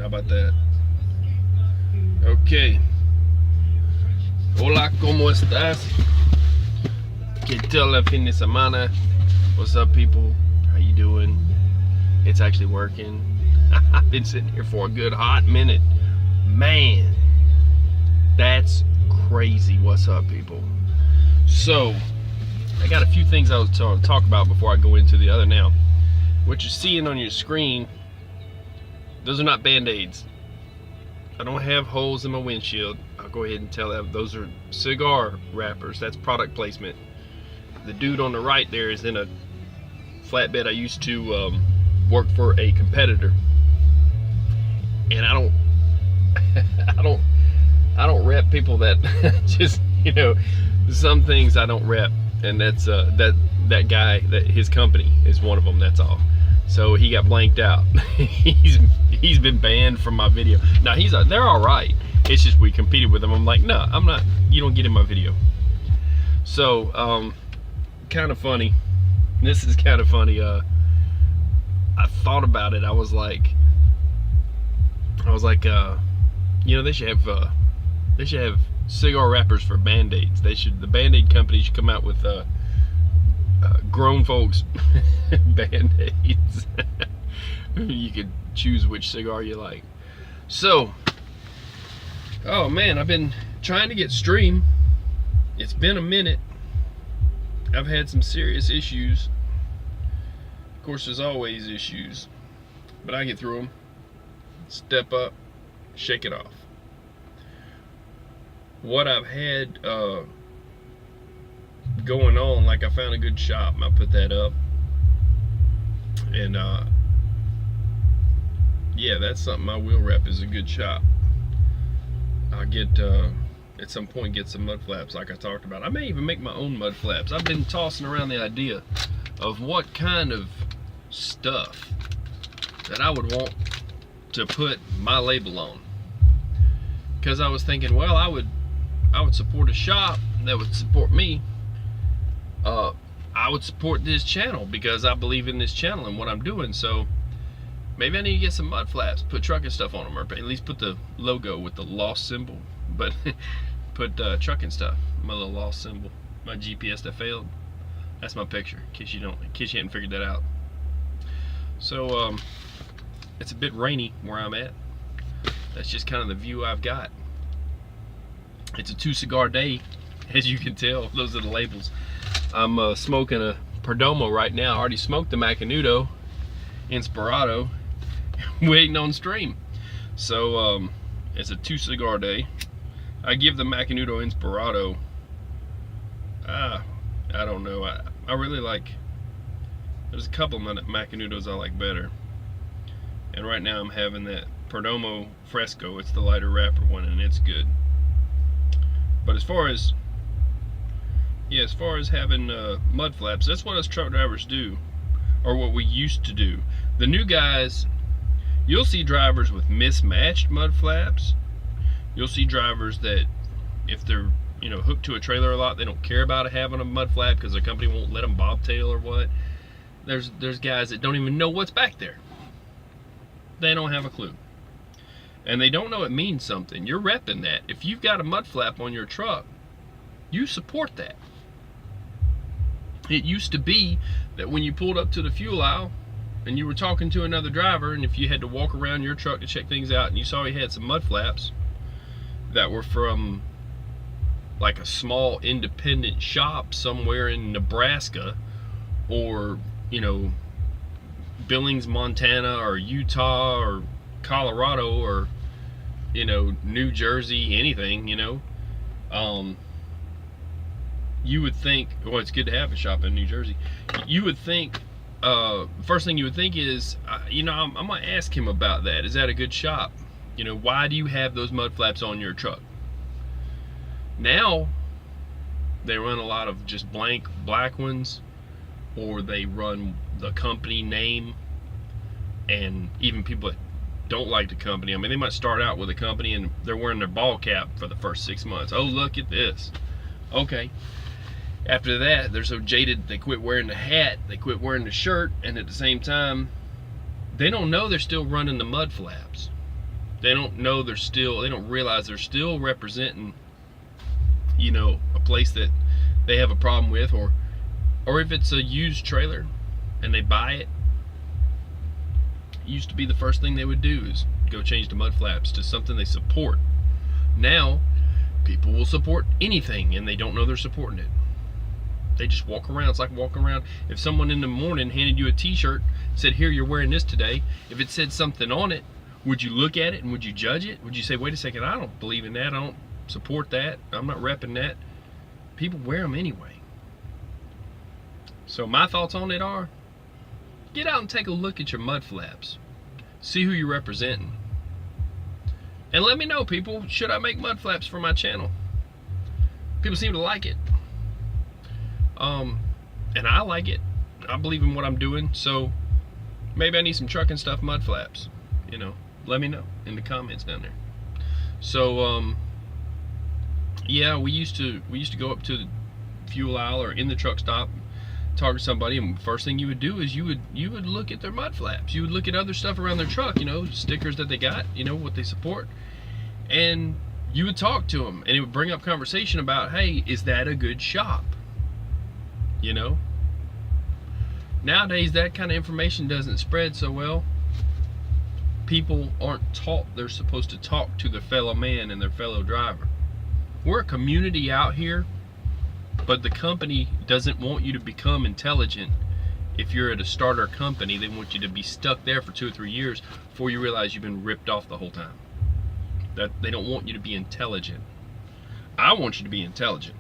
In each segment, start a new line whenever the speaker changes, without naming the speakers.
How about that? Okay. Hola, ¿cómo estás? ¿Qué tal el fin de semana? What's up, people? How you doing? It's actually working. I've been sitting here for a good hot minute. Man, that's crazy. What's up, people? So, I got a few things I was to talk about before I go into the other. Now, what you're seeing on your screen, those are not Band-Aids. I don't have holes in my windshield. I'll go ahead and tell that those are cigar wrappers. That's product placement. The dude on the right there is in a flatbed. I used to work for a competitor, and I don't I don't rep people that just, you know, some things I don't rep, and that's that guy, that his company is one of them. That's all. So he got blanked out. he's been banned from my video. Now they're all right. It's just we competed with them. I'm like, no, I'm not. You don't get in my video. So kind of funny. This is kind of funny. I thought about it. I was like, you know, they should have cigar wrappers for Band-Aids. The Band-Aid company should come out with grown folks Band-Aids. You could choose which cigar you like. So, oh man, I've been trying to get stream. It's been a minute. I've had some serious issues. Of course, there's always issues, but I get through them. Step up, shake it off. What I've had going on, like, I found a good shop and I put that up, and yeah, that's something I will rep, is a good shop. I'll get at some point get some mud flaps like I talked about. I may even make my own mud flaps. I've been tossing around the idea of what kind of stuff that I would want to put my label on, because I was thinking, well, I would support a shop that would support me. I would support this channel because I believe in this channel and what I'm doing. So maybe I need to get some mud flaps, put trucking stuff on them, or at least put the logo with the lost symbol, but put trucking stuff, my little lost symbol, my GPS that failed. That's my picture, in case you hadn't figured that out. So it's a bit rainy where I'm at. That's just kind of the view I've got. It's a 2-cigar day, as you can tell. Those are the labels. I'm smoking a Perdomo right now. I already smoked the Macanudo Inspirado, waiting on stream. So it's a 2-cigar day. I give the Macanudo Inspirado, I don't know. I really like, there's a couple of Macanudos I like better. And right now I'm having that Perdomo Fresco. It's the lighter wrapper one, and it's good. But as far as having mud flaps, that's what us truck drivers do, or what we used to do. The new guys, you'll see drivers with mismatched mud flaps. You'll see drivers that, if they're, you know, hooked to a trailer a lot, they don't care about having a mud flap because their company won't let them bobtail or what. There's guys that don't even know what's back there. They don't have a clue. And they don't know it means something. You're repping that. If you've got a mud flap on your truck, you support that. It used to be that when you pulled up to the fuel aisle and you were talking to another driver, and if you had to walk around your truck to check things out and you saw he had some mud flaps that were from like a small independent shop somewhere in Nebraska, or, you know, Billings, Montana, or Utah, or Colorado, or, you know, New Jersey, anything, you know, you would think, well, it's good to have a shop in New Jersey. You would think, first thing you would think is, you know, I'm gonna ask him about that. Is that a good shop? You know, why do you have those mud flaps on your truck? Now they run a lot of just blank black ones, or they run the company name. And even people that don't like the company, I mean, they might start out with a company and they're wearing their ball cap for the first 6 months. Oh, look at this. Okay. After that, they're so jaded, they quit wearing the hat, they quit wearing the shirt, and at the same time, they don't know they're still running the mud flaps. They don't know they don't realize they're still representing, a place that they have a problem with, or if it's a used trailer and they buy it, used to be the first thing they would do is go change the mud flaps to something they support. Now, people will support anything and they don't know they're supporting it. They just walk around. It's like walking around. If someone in the morning handed you a t-shirt, said, here, you're wearing this today, if it said something on it, would you look at it and would you judge it? Would you say, wait a second, I don't believe in that, I don't support that, I'm not repping that? People wear them anyway. So my thoughts on it are, get out and take a look at your mud flaps. See who you're representing. And let me know, people, should I make mud flaps for my channel? People seem to like it. And I like it. I believe in what I'm doing, so maybe I need some trucking stuff mud flaps. Let me know in the comments down there. So yeah, we used to go up to the fuel aisle or in the truck stop, talk to somebody, and first thing you would do is you would look at their mud flaps. You would look at other stuff around their truck, stickers that they got, what they support, and you would talk to them, and it would bring up conversation about, hey, is that a good shop? Nowadays that kind of information doesn't spread so well. People aren't taught they're supposed to talk to their fellow man and their fellow driver. We're a community out here, but the company doesn't want you to become intelligent. If you're at a starter company, they want you to be stuck there for 2 or 3 years before you realize you've been ripped off the whole time. That they don't want you to be intelligent. I want you to be intelligent.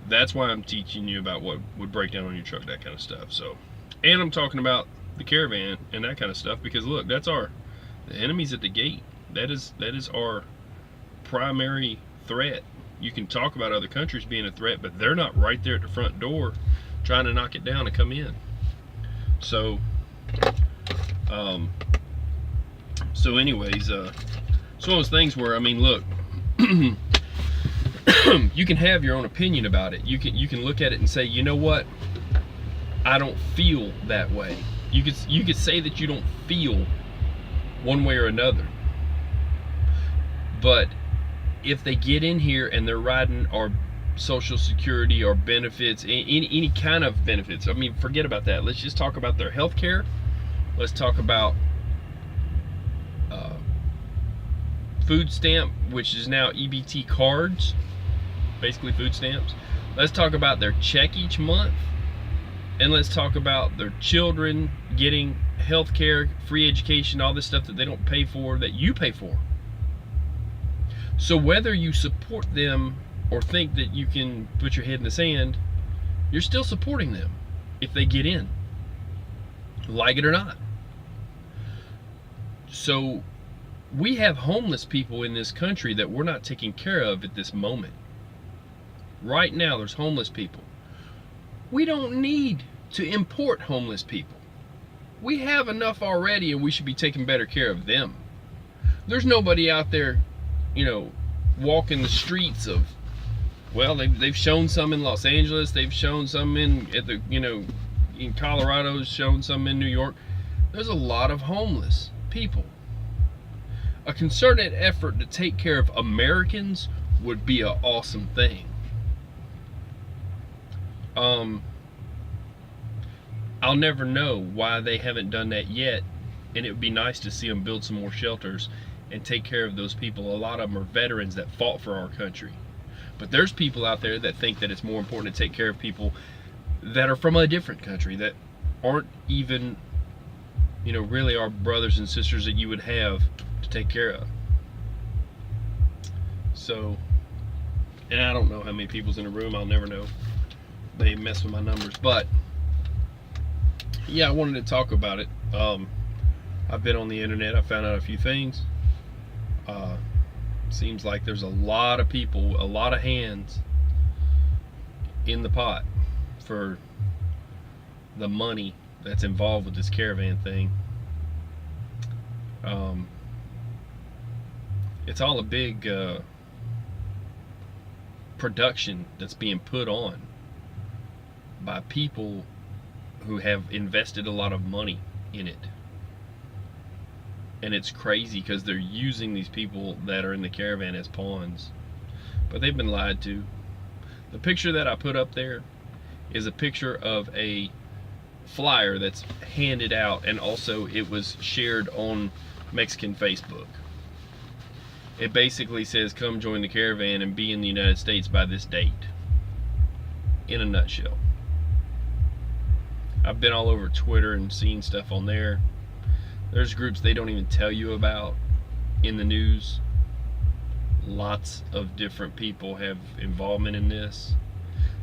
That's why I'm teaching you about what would break down on your truck, that kind of stuff. So, and I'm talking about the Caravan and that kind of stuff, because look, that's the enemy's at the gate. That is our primary threat. You can talk about other countries being a threat, but they're not right there at the front door trying to knock it down and come in. So anyways, it's one of those things where, look, you can have your own opinion about it. You can look at it and say, you know what, I don't feel that way. You could say that you don't feel one way or another. But if they get in here and they're riding our Social Security or benefits, any kind of benefits, forget about that. Let's just talk about their health care. Let's talk about food stamp, which is now EBT cards, basically food stamps. Let's talk about their check each month, and let's talk about their children getting health care, free education, all this stuff that they don't pay for, that you pay for. So whether you support them or think that you can put your head in the sand, you're still supporting them if they get in, like it or not. So we have homeless people in this country that we're not taking care of at this moment. Right now there's homeless people. We don't need to import homeless people. We have enough already, and we should be taking better care of them. There's nobody out there, walking the streets of, well, they've shown some in Los Angeles, they've shown some in Colorado, shown some in New York. There's a lot of homeless people. A concerted effort to take care of Americans would be an awesome thing. I'll never know why they haven't done that yet, and it would be nice to see them build some more shelters and take care of those people. A lot of them are veterans that fought for our country. But there's people out there that think that it's more important to take care of people that are from a different country, that aren't even, really our brothers and sisters that you would have to take care of. So, and I don't know how many people's in the room, I'll never know. They mess with my numbers, but yeah, I wanted to talk about it. I've been on the internet, I found out a few things. Seems like there's a lot of people, a lot of hands in the pot for the money that's involved with this Caravan thing. It's all a big production that's being put on by people who have invested a lot of money in it. And it's crazy because they're using these people that are in the caravan as pawns. But they've been lied to. The picture that I put up there is a picture of a flyer that's handed out, and also it was shared on Mexican Facebook. It basically says, come join the caravan and be in the United States by this date. In a nutshell. I've been all over Twitter and seen stuff on there. There's groups they don't even tell you about in the news. Lots of different people have involvement in this.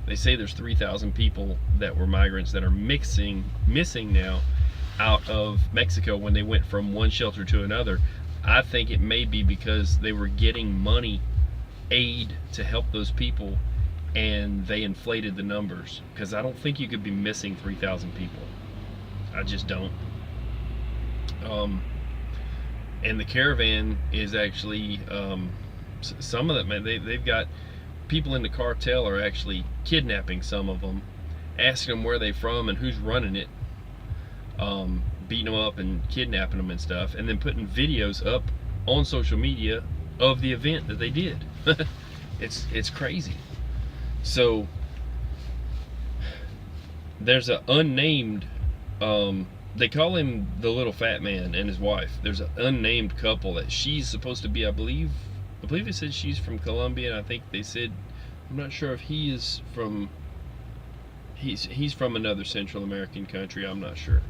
They say there's 3,000 people that were migrants that are missing now out of Mexico when they went from one shelter to another. I think it may be because they were getting money, aid to help those people, and they inflated the numbers. Because I don't think you could be missing 3,000 people. I just don't. And the caravan is actually, some of them, man, they've got people in the cartel are actually kidnapping some of them, asking them where they're from and who's running it, beating them up and kidnapping them and stuff, and then putting videos up on social media of the event that they did. It's crazy. So there's an unnamed, they call him the little fat man and his wife. There's an unnamed couple that she's supposed to be, I believe they said she's from Colombia, and I think they said, I'm not sure if he is from, he's from another Central American country, I'm not sure.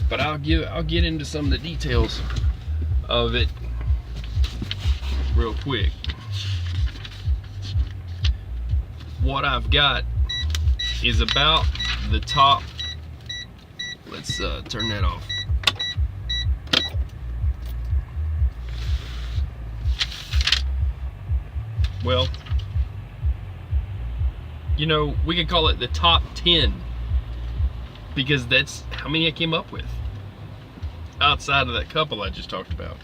But I'll get into some of the details of it real quick. What I've got is about the top, let's turn that off. Well, you know, we could call it the top 10 because that's how many I came up with outside of that couple I just talked about.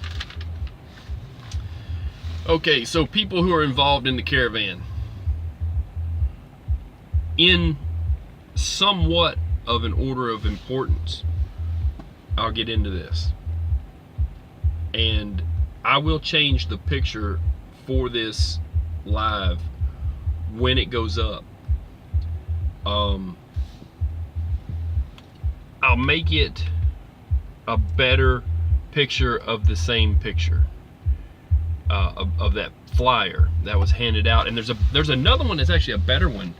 Okay, so people who are involved in the caravan in somewhat of an order of importance. I'll get into this, and I will change the picture for this live when it goes up. I'll make it a better picture of the same picture of that flyer that was handed out, and there's another one that's actually a better one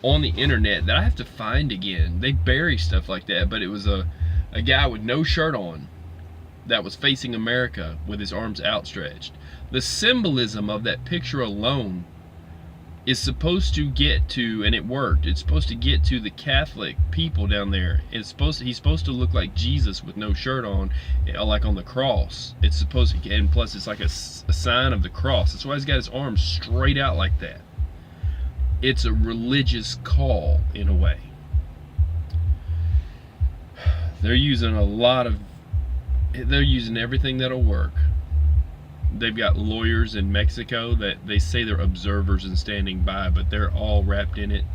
on the internet that I have to find again. They bury stuff like that, but it was a guy with no shirt on that was facing America with his arms outstretched. The symbolism of that picture alone is supposed to get to, and it worked, it's supposed to get to the Catholic people down there. He's supposed to look like Jesus with no shirt on, like on the cross. It's supposed to, and plus it's like a sign of the cross. That's why he's got his arms straight out like that. It's a religious call in a way. They're using they're using everything that'll work. They've got lawyers in Mexico that they say they're observers and standing by, but they're all wrapped in it.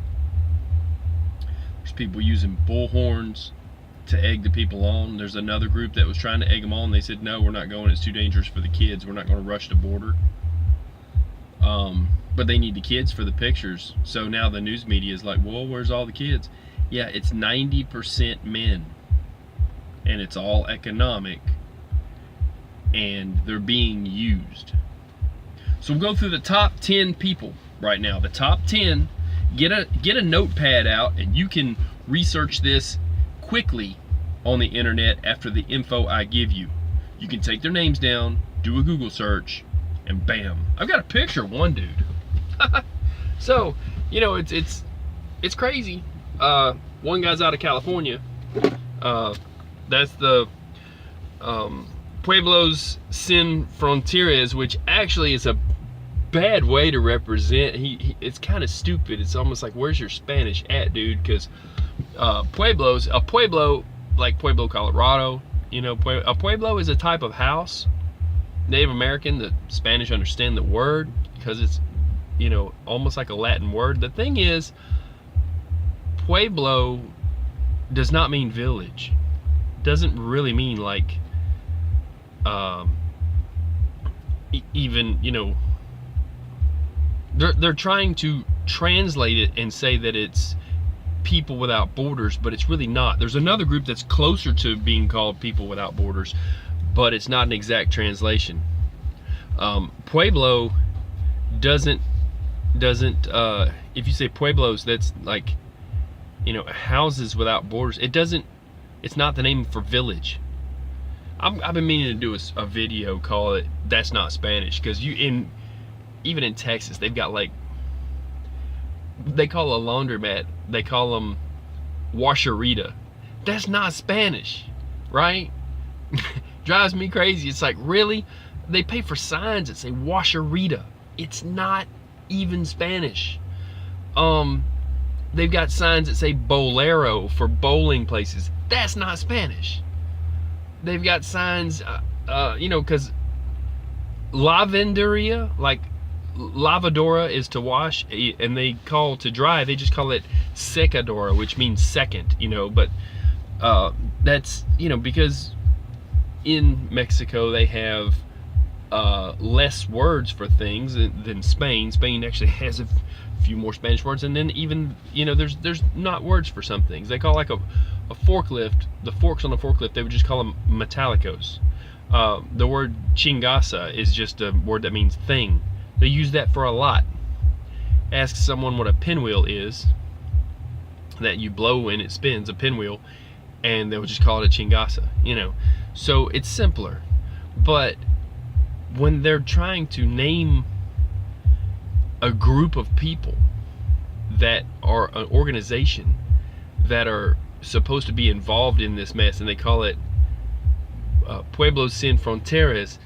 There's people using bullhorns to egg the people on. There's another group that was trying to egg them on. They said, no, we're not going. It's too dangerous for the kids. We're not going to rush the border. But they need the kids for the pictures. So now the news media is like, well, where's all the kids? Yeah, it's 90% men. And it's all economic. And they're being used. So we'll go through the top 10 people right now. The top 10. Get a notepad out, and you can research this quickly on the internet after the info I give you. You can take their names down, do a Google search, and bam, I've got a picture of one dude. So, you know, it's crazy. One guy's out of California. That's the Pueblos Sin Fronteras, which actually is a bad way to represent. It's kind of stupid. It's almost like, where's your Spanish at, dude? Because a pueblo, like Pueblo, Colorado, you know, a pueblo is a type of house. Native American, the Spanish understand the word because it's, you know, almost like a Latin word. The thing is, pueblo does not mean village. It doesn't really mean like even, you know, they're trying to translate it and say that it's People Without Borders, but it's really not. There's another group that's closer to being called People Without Borders, but it's not an exact translation. Pueblo doesn't if you say pueblos, that's like, you know, houses without borders. It's not the name for village. I've been meaning to do a video call it That's Not Spanish, because even in Texas, they've got, like, they call a laundromat, they call them washerita. That's not Spanish, right? Drives me crazy. It's like, really? They pay for signs that say washerita. It's not even Spanish. They've got signs that say bolero for bowling places. That's not Spanish. They've got signs, you know, because lavanderia, like lavadora is to wash, and they call to dry, they just call it secadora, which means second, you know. But that's, you know, because in Mexico they have less words for things than Spain. Spain actually has a few more Spanish words, and then even, you know, there's not words for some things. They call, like, a forklift, the forks on a forklift, they would just call them metallicos. The word chingasa is just a word that means thing. They use that for a lot. Ask someone what a pinwheel is, that you blow and it spins, a pinwheel, and they'll just call it a chingasa, you know. So it's simpler. But when they're trying to name a group of people that are an organization that are supposed to be involved in this mess, and they call it Pueblos Sin Fronteras,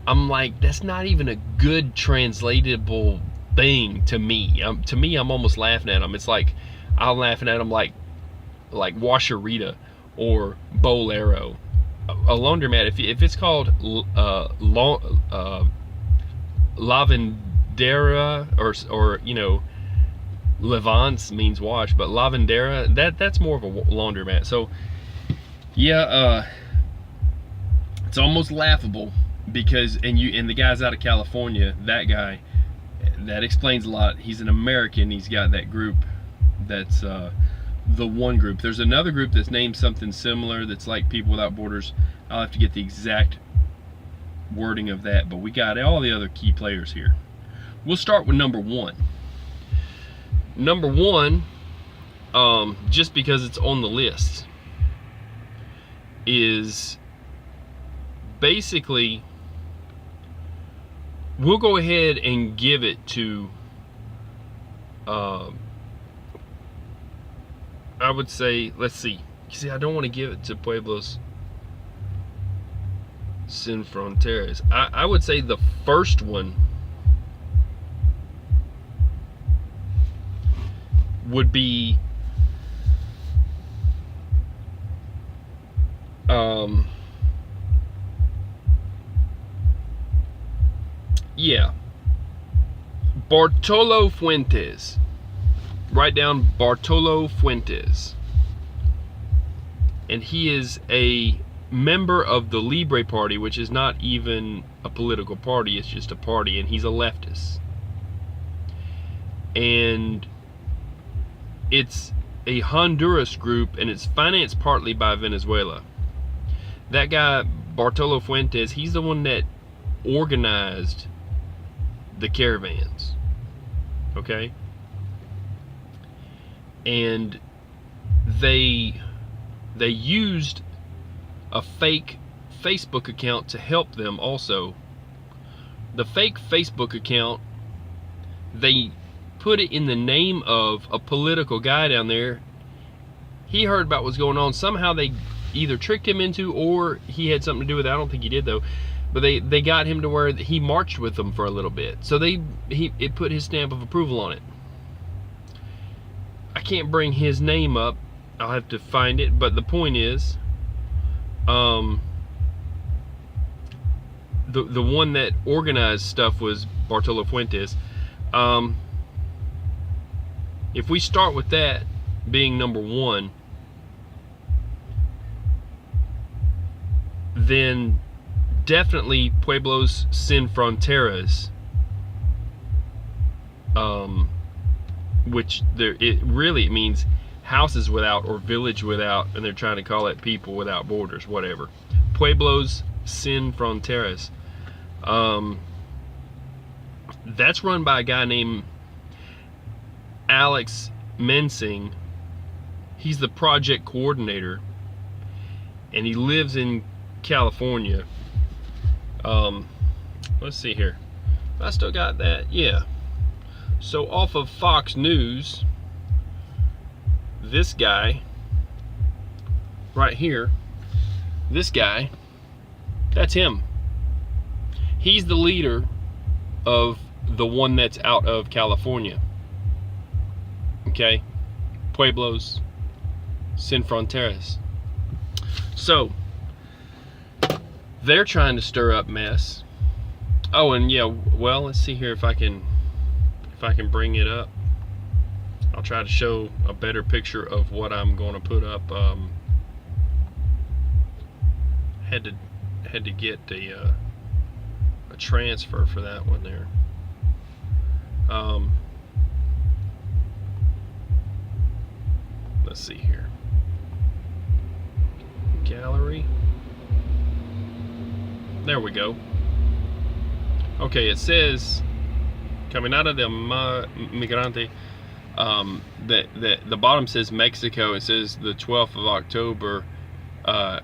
I'm like, that's not even a good translatable thing to me. I'm almost laughing at them. It's like, I'm laughing at them like washerita or bolero. A laundromat, if it's called lavandera, or you know, levance means wash, but lavandera, that's more of a laundromat. So yeah, it's almost laughable, because and the guy's out of California, that guy, that explains a lot. He's an American. He's got that group that's the one group. There's another group that's named something similar that's like People Without Borders. I'll have to get the exact wording of that, but we got all the other key players here. We'll start with number one. Number one, just because it's on the list, is basically, we'll go ahead and give it to I would say, let's see. See, I don't want to give it to Pueblos Sin Fronteras. I would say the first one would be yeah, Bartolo Fuentes. Write down Bartolo Fuentes. And he is a member of the Libre Party, which is not even a political party, it's just a party, and he's a leftist. And it's a Honduras group, and it's financed partly by Venezuela. That guy, Bartolo Fuentes, he's the one that organized the caravans. Okay? And they used a fake Facebook account to help them also. The fake Facebook account, they put it in the name of a political guy down there. He heard about what's going on. Somehow they either tricked him into, or he had something to do with it. I don't think he did though. But they got him to where he marched with them for a little bit. So it put his stamp of approval on it. I can't bring his name up. I'll have to find it. But the point is, the one that organized stuff was Bartolo Fuentes. If we start with that being number one, then definitely Pueblos Sin Fronteras, which it really means houses without or village without, and they're trying to call it people without borders, whatever. Pueblos Sin Fronteras. That's run by a guy named Alex Mensing. He's the project coordinator, and he lives in California. Let's see here. I still got that. Yeah. So off of Fox News, this guy right here, this guy, that's him. He's the leader of the one that's out of California. Okay? Pueblos Sin Fronteras. So they're trying to stir up mess. Oh, and yeah, well, let's see here if I can bring it up. I'll try to show a better picture of what I'm going to put up. Had to get a transfer for that one there. Let's see here. Gallery. There we go. Okay, it says Caminata del Migrante. The bottom says Mexico. It says the 12th of October, 8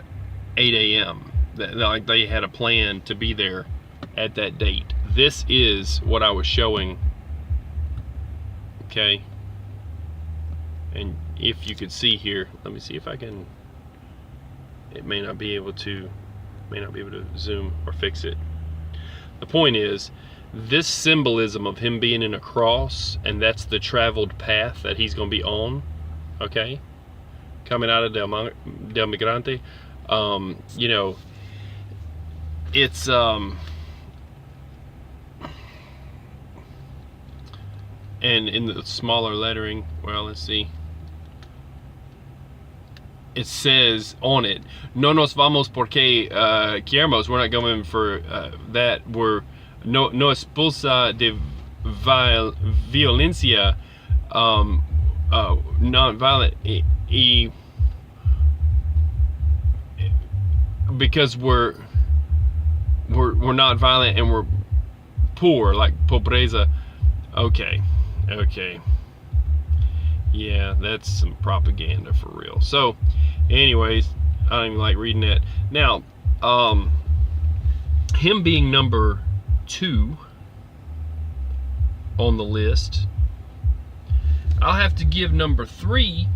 a.m. Like they had a plan to be there at that date. This is what I was showing. Okay, and if you could see here, let me see if I can. It may not be able to zoom or fix it. The point is, this symbolism of him being in a cross, and that's the traveled path that he's going to be on. Okay, Caminata del Migrante. You know, it's and in the smaller lettering, well, let's see. It says on it, "No nos vamos porque queremos." We're not going for that. We're no expulsa de violencia, non-violent, because we're not violent and we're poor, like pobreza. Okay. Yeah, that's some propaganda for real. So, anyways, I don't even like reading that. Now, him being number 2 on the list, I'll have to give number 3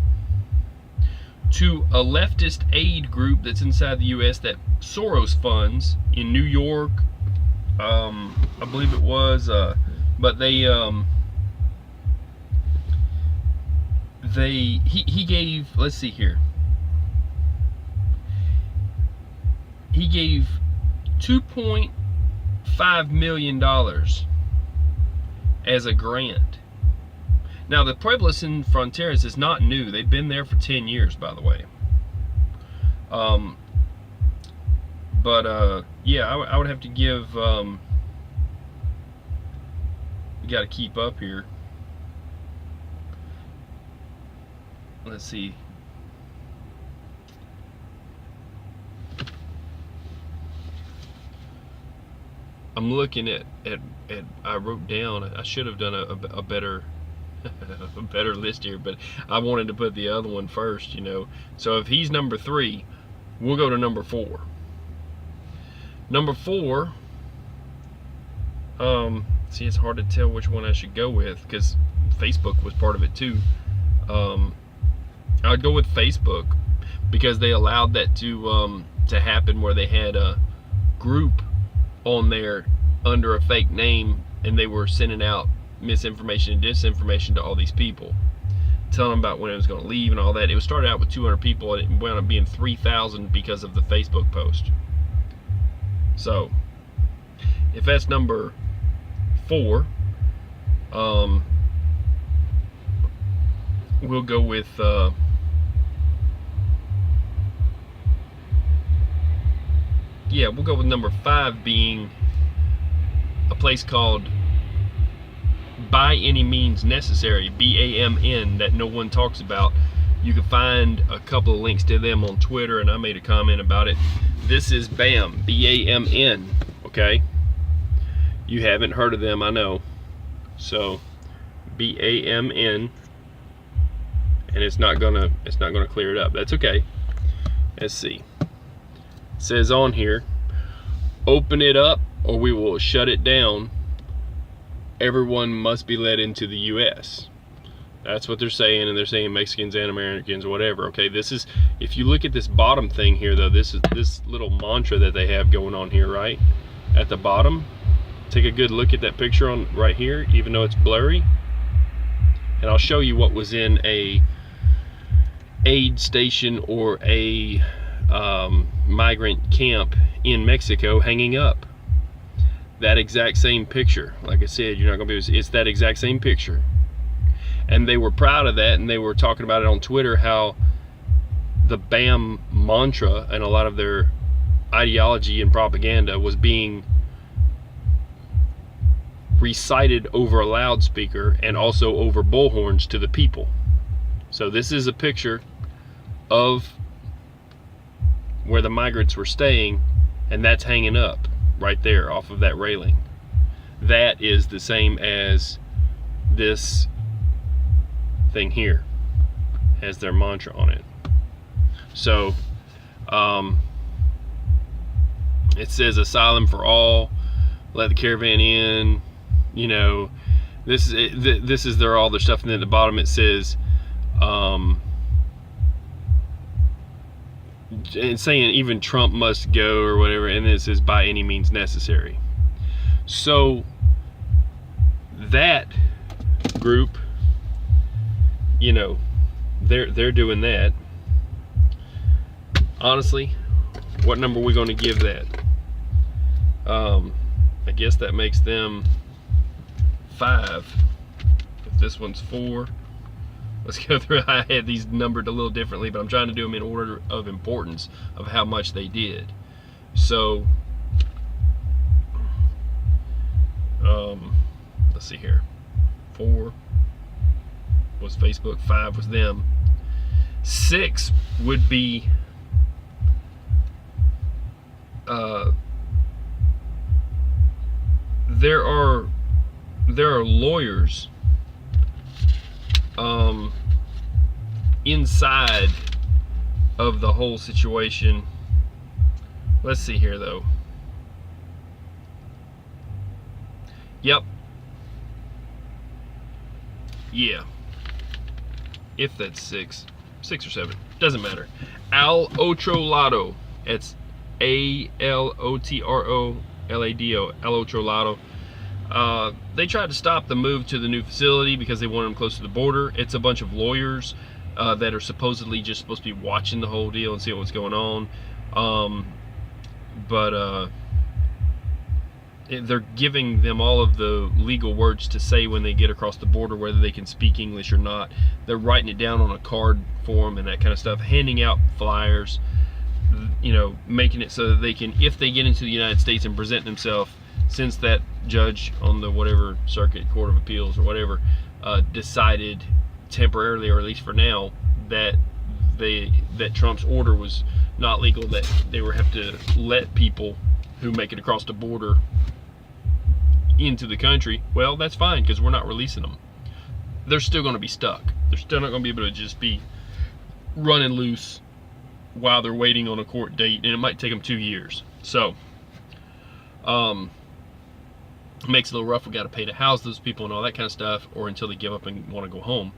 to a leftist aid group that's inside the U.S. that Soros funds in New York. I believe it was, but he gave, let's see here, he gave $2.5 million as a grant. Now, the Pueblos Sin Fronteras is not new. They've been there for 10 years, by the way. Yeah, I would have to give, you got to keep up here. Let's see. I'm looking at I wrote down, I should have done a better a better list here, but I wanted to put the other one first, you know. So if he's number 3, we'll go to number 4. Number 4, see, it's hard to tell which one I should go with because Facebook was part of it too. I'd go with Facebook because they allowed that to happen, where they had a group on there under a fake name, and they were sending out misinformation and disinformation to all these people, telling them about when it was going to leave and all that. It was started out with 200 people, and it wound up being 3,000 because of the Facebook post. So if that's number 4, we'll go with yeah, we'll go with number 5 being a place called By Any Means Necessary, BAMN, that no one talks about. You can find a couple of links to them on Twitter, and I made a comment about it. This is BAM, BAMN, okay? You haven't heard of them, I know. So BAMN, and it's not gonna clear it up. That's okay. Let's see. It says on here, open it up or we will shut it down. Everyone must be let into the US. That's what they're saying, and they're saying Mexicans and Americans, whatever. Okay, this is, if you look at this bottom thing here though, this is this little mantra that they have going on here, right? At the bottom. Take a good look at that picture on right here, even though it's blurry. And I'll show you what was in a aid station or a migrant camp in Mexico hanging up. That exact same picture. Like I said, you're not gonna be able to, it's that exact same picture. And they were proud of that, and they were talking about it on Twitter, how the BAM mantra and a lot of their ideology and propaganda was being recited over a loudspeaker and also over bullhorns to the people. So this is a picture of where the migrants were staying, and that's hanging up right there off of that railing. That is the same as this thing here, has their mantra on it. So it says asylum for all, let the caravan in. You know, this is their all their stuff, and then at the bottom it says, and saying even Trump must go or whatever, and this is by any means necessary. So that group, you know, they're doing that. Honestly, what number are we going to give that? I guess that makes them 5. If this one's 4, let's go through. I had these numbered a little differently, but I'm trying to do them in order of importance of how much they did. So let's see here. 4 was Facebook, 5 was them. 6 would be there are lawyers inside of the whole situation. Let's see here though. Yep. Yeah. If that's 6 or 7, doesn't matter. Al Otro Lado. It's ALOTROLADO. Al Otro Lado. They tried to stop the move to the new facility because they wanted them close to the border. It's a bunch of lawyers that are supposedly just supposed to be watching the whole deal and seeing what's going on. They're giving them all of the legal words to say when they get across the border, whether they can speak English or not. They're writing it down on a card form and that kind of stuff, handing out flyers, you know, making it so that they can, if they get into the United States and present themselves, since that judge on the whatever circuit court of appeals or whatever decided temporarily, or at least for now, that Trump's order was not legal, that they would have to let people who make it across the border into the country. Well, that's fine, because we're not releasing them. They're still going to be stuck. They're still not going to be able to just be running loose while they're waiting on a court date, and it might take them 2 years. So it makes it a little rough. We got to pay to house those people and all that kind of stuff, or until they give up and want to go home.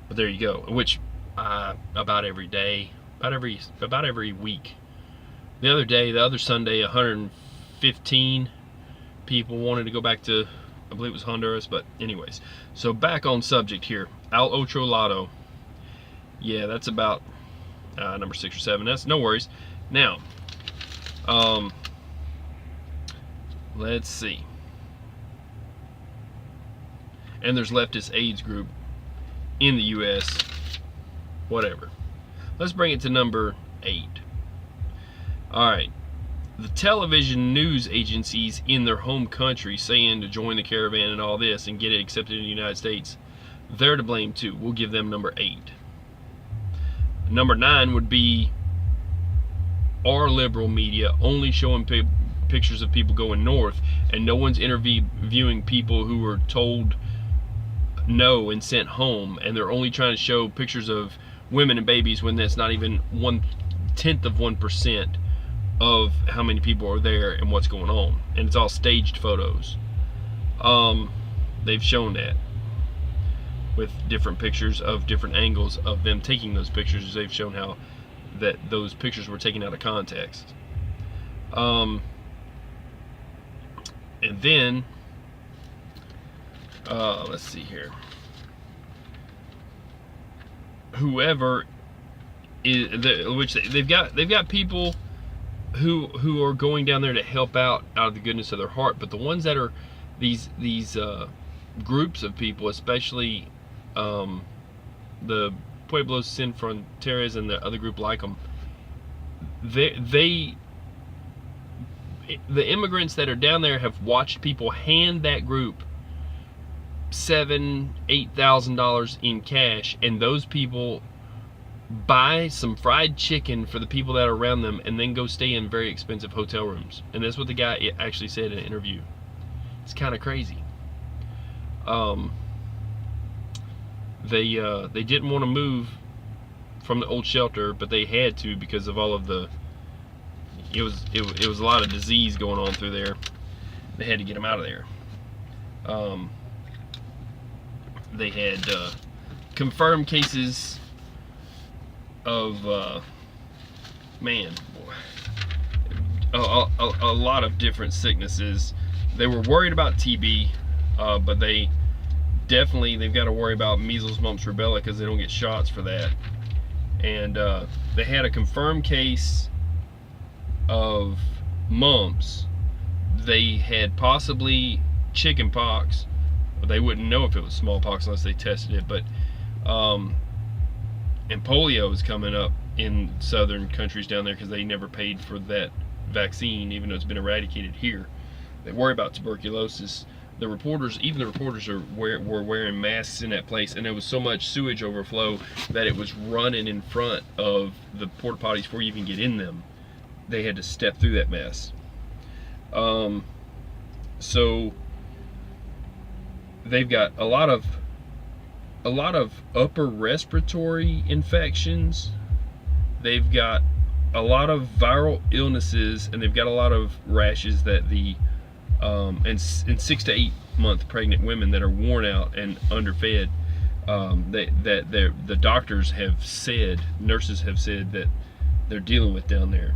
But there you go. Which about every day, about every week. The other Sunday, 115 people wanted to go back to, I believe it was Honduras, but anyways. So back on subject here. Al Otro Lado. Yeah, that's about number 6 or 7. That's no worries. Now, let's see. And there's leftist AIDS group in the U.S. Whatever. Let's bring it to number 8. All right. the television news agencies in their home country saying to join the caravan and all this and get it accepted in the United States, they're to blame too. We'll give them number 8. Number 9 would be our liberal media only showing pictures of people going north, and no one's interviewing people who were told no and sent home, and they're only trying to show pictures of women and babies when that's not even 1/10 of 1% of how many people are there and what's going on, and it's all staged photos. They've shown that with different pictures of different angles of them taking those pictures. They've shown how that those pictures were taken out of context. And then let's see here. Whoever is, which they've got people who are going down there to help out of the goodness of their heart, but the ones that are these groups of people, especially the Pueblos Sin Fronteras and the other group like them, the immigrants that are down there have watched people hand that group $7,000-8,000 in cash, and those people buy some fried chicken for the people that are around them and then go stay in very expensive hotel rooms. And that's what the guy actually said in an interview. It's kind of crazy. They didn't want to move from the old shelter, but they had to because of all of the it was a lot of disease going on through there. They had to get them out of there. They had confirmed cases of a lot of different sicknesses. They were worried about TB, but they've got to worry about measles, mumps, rubella because they don't get shots for that. And they had a confirmed case of mumps. They had possibly chicken pox. They wouldn't know if it was smallpox unless they tested it, but and polio is coming up in southern countries down there because they never paid for that vaccine, even though it's been eradicated here. They worry about tuberculosis. Even the reporters were wearing masks in that place, and there was so much sewage overflow that it was running in front of the porta potties before you even get in them. They had to step through that mess. So they've got a lot of upper respiratory infections. They've got a lot of viral illnesses, and they've got a lot of rashes that and 6 to 8 month pregnant women that are worn out and underfed. The doctors have said, nurses have said that they're dealing with down there.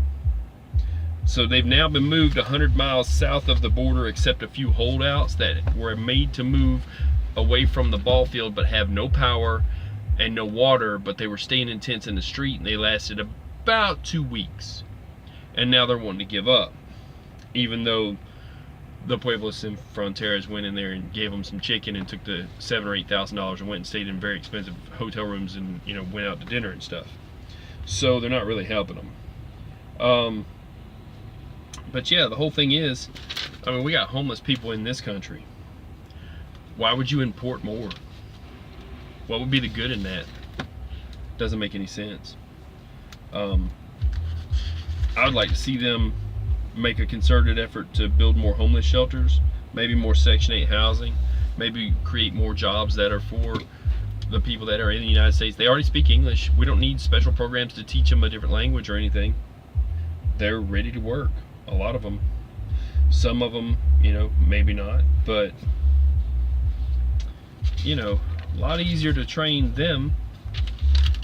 So they've now been moved 100 miles south of the border, except a few holdouts that were made to move away from the ball field but have no power and no water, but they were staying in tents in the street, and they lasted about 2 weeks. And now they're wanting to give up, even though the Pueblos Sin Fronteras went in there and gave them some chicken and took the $7,000 or $8,000 and went and stayed in very expensive hotel rooms and went out to dinner and stuff. So they're not really helping them. But yeah, the whole thing is, we got homeless people in this country. Why would you import more? What would be the good in that? Doesn't make any sense. I would like to see them make a concerted effort to build more homeless shelters, maybe more Section 8 housing, maybe create more jobs that are for the people that are in the United States. They already speak English. We don't need special programs to teach them a different language or anything. They're ready to work. A lot of them. Some of them, maybe not, but a lot easier to train them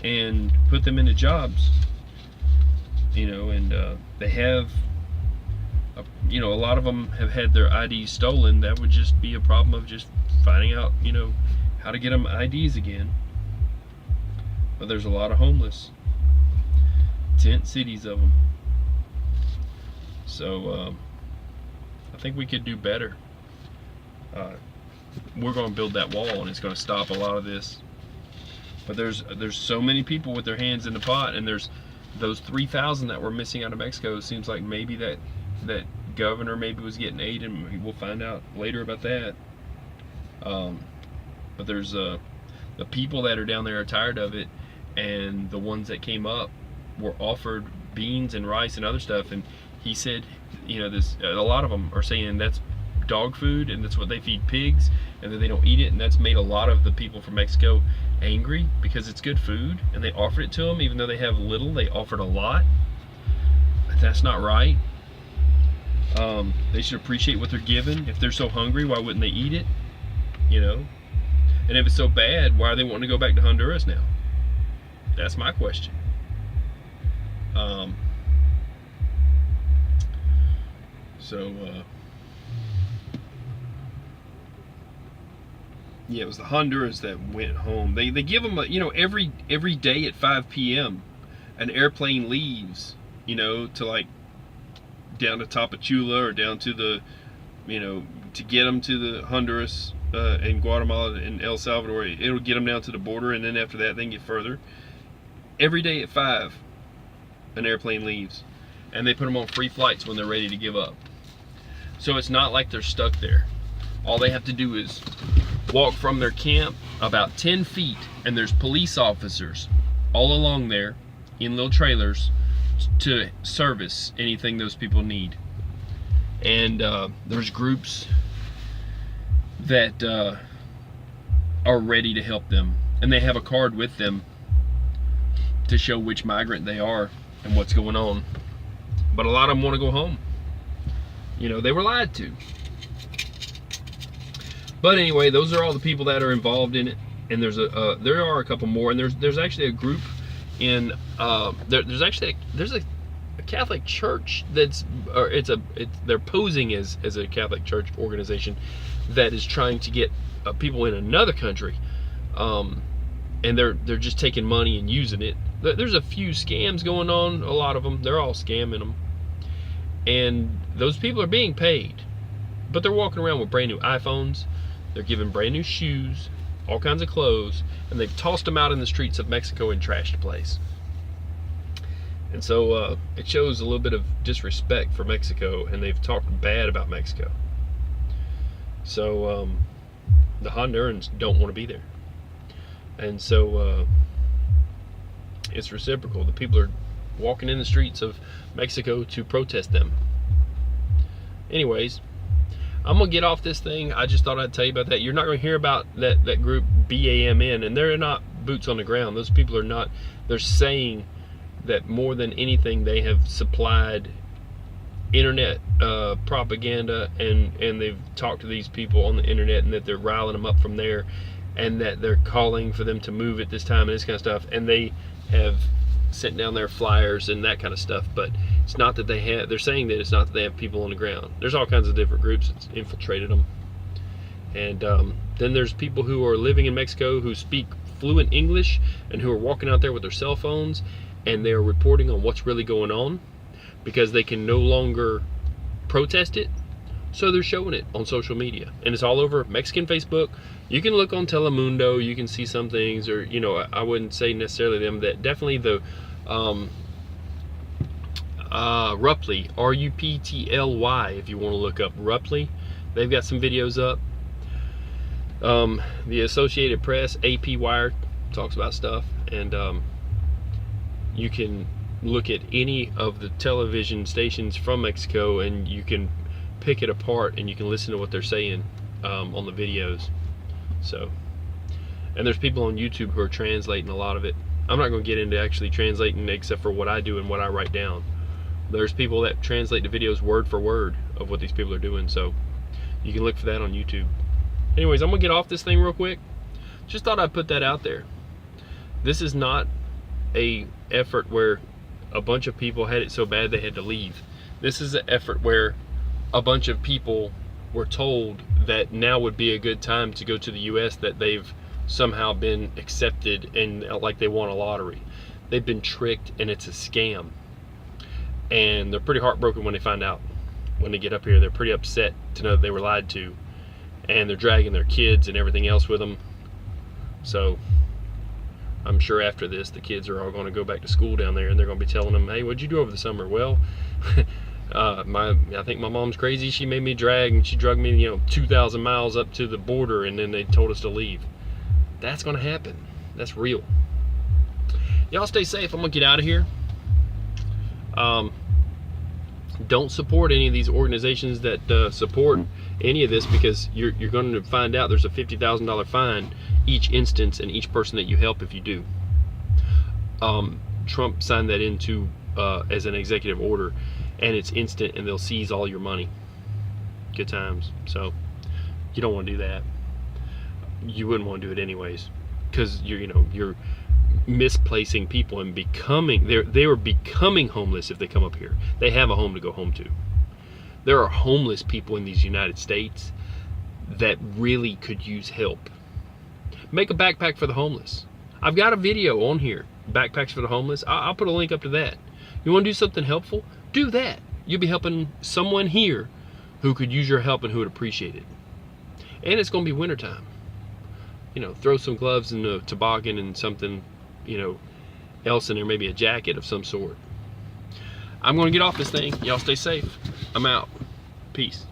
and put them into jobs, and they have a lot of them have had their IDs stolen. That would just be a problem of just finding out how to get them IDs again. But there's a lot of homeless, tent cities of them. So I think we could do better. We're going to build that wall, and it's going to stop a lot of this. But there's so many people with their hands in the pot, and there's those 3,000 that were missing out of Mexico. It seems like maybe that that governor maybe was getting aid, and we'll find out later about that. But there's the people that are down there are tired of it, and the ones that came up were offered beans and rice and other stuff, and he said, you know, this, a lot of them are saying that's dog food and that's what they feed pigs, and that they don't eat it, and that's made a lot of the people from Mexico angry because it's good food, and they offered it to them even though they have little. They offered a lot. That's not right. They should appreciate what they're given. If they're so hungry, why wouldn't they eat it? You know? And if it's so bad, why are they wanting to go back to Honduras now? That's my question. Yeah, it was the Honduras that went home. They give them, you know, every day at 5 p.m. an airplane leaves, you know, to like down to Tapachula or down to the, you know, to get them to the Honduras and Guatemala and El Salvador. It'll get them down to the border, and then after that they can get further. Every day at 5 an airplane leaves, and they put them on free flights when they're ready to give up. So it's not like they're stuck there. All they have to do is walk from their camp about 10 feet, and there's police officers all along there in little trailers to service anything those people need. And there's groups that are ready to help them, and they have a card with them to show which migrant they are and what's going on. But a lot of them want to go home. You know, they were lied to. But anyway, those are all the people that are involved in it, and there are a couple more, and there's actually a group in there's a Catholic church that's, or they're posing as a Catholic church organization that is trying to get people in another country, and they're just taking money and using it. There's a few scams going on, a lot of them. They're all scamming them, and those people are being paid, but they're walking around with brand new iPhones. They're giving brand new shoes, all kinds of clothes, and they've tossed them out in the streets of Mexico and trashed the place. And so it shows a little bit of disrespect for Mexico, and they've talked bad about Mexico. So the Hondurans don't want to be there. And so it's reciprocal. The people are walking in the streets of Mexico to protest them. Anyways, I'm gonna get off this thing. I just thought I'd tell you about that. You're not gonna hear about that group BAMN, and they're not boots on the ground. Those people are not. They're saying that more than anything, they have supplied internet propaganda, and they've talked to these people on the internet, and that they're riling them up from there, and that they're calling for them to move at this time and this kind of stuff. And they have sent down their flyers and that kind of stuff, but it's not that they're saying that it's not that they have people on the ground. There's all kinds of different groups that's infiltrated them. And then there's people who are living in Mexico who speak fluent English and who are walking out there with their cell phones, and they're reporting on what's really going on because they can no longer protest it. So they're showing it on social media, and it's all over Mexican Facebook. You can look on Telemundo, you can see some things, or, you know, I wouldn't say necessarily them, that definitely the Ruptly, R-U-P-T-L-Y, if you want to look up Ruptly. They've got some videos up. The Associated Press, AP Wire, talks about stuff, and you can look at any of the television stations from Mexico, and you can pick it apart, and you can listen to what they're saying on the videos. So, and there's people on YouTube who are translating a lot of it. I'm not going to get into actually translating except for what I do and what I write down. There's people that translate the videos word for word of what these people are doing, so you can look for that on YouTube. Anyways, I'm going to get off this thing real quick. Just thought I'd put that out there. This is not a effort where a bunch of people had it so bad they had to leave. This is an effort where a bunch of people were told that now would be a good time to go to the US, that they've somehow been accepted and like they won a lottery. They've been tricked, and it's a scam. And they're pretty heartbroken when they find out. When they get up here, they're pretty upset to know that they were lied to. And they're dragging their kids and everything else with them. So I'm sure after this, the kids are all going to go back to school down there, and they're going to be telling them, hey, what'd you do over the summer? Well, I think my mom's crazy. She made me she drugged me, 2,000 miles up to the border, and then they told us to leave. That's gonna happen. That's real. Y'all stay safe. I'm gonna get out of here. Don't support any of these organizations that support any of this, because you're going to find out there's a $50,000 fine each instance and each person that you help if you do. Trump signed that into as an executive order, and it's instant, and they'll seize all your money. Good times. So you don't want to do that. You wouldn't want to do it anyways, because you're misplacing people and they are becoming homeless if they come up here. They have a home to go home to. There are homeless people in these United States that really could use help. Make a backpack for the homeless. I've got a video on here, backpacks for the homeless. I'll put a link up to that. You want to do something helpful? Do that. You'll be helping someone here who could use your help and who would appreciate it. And it's going to be wintertime. Throw some gloves and a toboggan and something, else in there, maybe a jacket of some sort. I'm going to get off this thing. Y'all stay safe. I'm out. Peace.